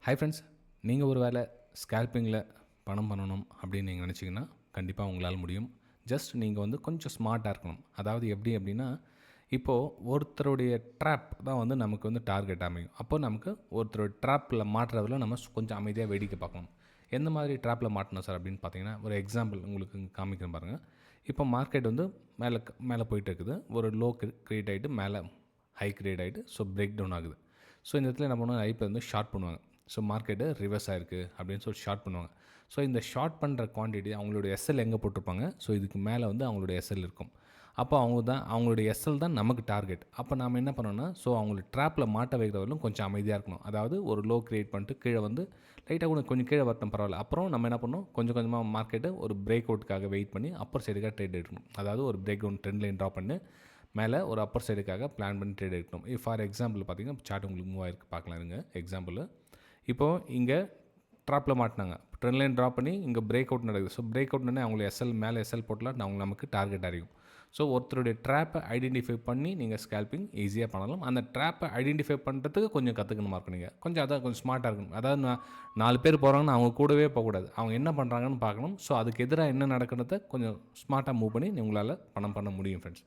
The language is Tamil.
ஹாய் ஃப்ரெண்ட்ஸ், நீங்கள் ஒரு வேளை ஸ்கேல்பிங்கில் பணம் பண்ணணும் அப்படின்னு நீங்கள் நினச்சிங்கன்னா கண்டிப்பாக உங்களால் முடியும். ஜஸ்ட் நீங்கள் வந்து கொஞ்சம் ஸ்மார்ட்டாக இருக்கணும். அதாவது எப்படி அப்படின்னா, இப்போது ஒருத்தருடைய ட்ராப் தான் வந்து நமக்கு வந்து டார்கெட் அமையும். அப்போ நமக்கு ஒருத்தருடைய ட்ராப்பில் மாட்டுறதுல நம்ம கொஞ்சம் அமைதியாக வேடிக்கை பார்க்கணும். எந்த மாதிரி ட்ராப்பில் மாட்டணும் சார் அப்படின்னு பார்த்தீங்கன்னா, ஒரு எக்ஸாம்பிள் உங்களுக்கு காமிக்கிறேன் பாருங்கள். இப்போ மார்க்கெட் வந்து மேலே மேலே போயிட்டு இருக்குது. ஒரு லோ கிரியேட் ஆகிட்டு மேலே ஹை கிரியேட் ஆகிட்டு பிரேக் டவுன் ஆகுது. இந்த இடத்துல என்ன பண்ணுவாங்க, ஐபிஎல் வந்து ஷார்ட் பண்ணுவாங்க. மார்க்கெட்டு ரிவர்ஸ் ஆகிருக்கு அப்படின்னு ஷார்ட் பண்ணுவாங்க. இந்த ஷார்ட் பண்ணுற குவான்டிட்டி அவங்களுடைய எஸ்எல் எங்கே போட்டிருப்பாங்க, இதுக்கு மேலே வந்து அவங்களுடைய எஸ்எல் இருக்கும். அப்போ அவங்களுடைய எஸ்எல் தான் நமக்கு டார்கெட். அப்போ நாம் என்ன பண்ணோன்னா, அவங்களுக்கு ட்ராப்பில் மாட்ட வைக்கிறவர்களும் கொஞ்சம் அமைதியாக இருக்கணும். அதாவது ஒரு லோ கிரியேட் பண்ணிட்டு கீழே வந்து லைட்டாக கூட கொஞ்சம் கீழே வரட்டும் பரவாயில்ல. அப்புறம் நம்ம என்ன பண்ணணும், கொஞ்சம் கொஞ்சமாக மார்க்கெட்டை ஒரு பிரேக் அவுட்டுக்காக வெயிட் பண்ணி அப்பர் சைடுக்காக ட்ரேட் எடுக்கணும். அதாவது ஒரு break down trend line draw பண்ணி மேலே ஒரு அப்பர் சைடுக்காக பிளான் பண்ணி ட்ரேட் எடுக்கணும். ஃபார் எக்ஸாம்பிள் பார்த்தீங்கன்னா சார்ட் உங்களுக்கு மூவ் ஆகிருக்கு பார்க்கலாம் இருங்க. எக்ஸாம்பிள் இப்போது இங்கே ட்ராப்பில் மாட்டினாங்க, ட்ரெண்ட் லைன் ட்ராப் பண்ணி இங்கே பிரேக் அவுட் நடக்குது. பிரேக் அவுட்னே அவங்களுக்கு எஸ்எல் மேலே எஸ்எல் போட்டலாம் நமக்கு டார்கெட் அறியும். ஒருத்தருடைய ட்ராப்பை ஐடென்டிஃபை பண்ணி நீங்கள் ஸ்கேல்பிங் ஈஸியாக பண்ணலாம். அந்த ட்ராப்பை ஐடென்டிஃபை பண்ணுறதுக்கு கொஞ்சம் கற்றுக்கணுமா இருக்கும். நீங்கள் கொஞ்சம் ஸ்மார்ட்டாக இருக்கணும். அதாவது 4 பேர் போகிறாங்கன்னு அவங்க கூடவே போகக்கூடாது. அவங்க என்ன பண்ணுறாங்கன்னு பார்க்கணும். அதுக்கு எதிராக என்ன நடக்கிறத கொஞ்சம் ஸ்மார்ட்டாக மூவ் பண்ணி உங்களால் பணம் பண்ண முடியும் ஃப்ரெண்ட்ஸ்.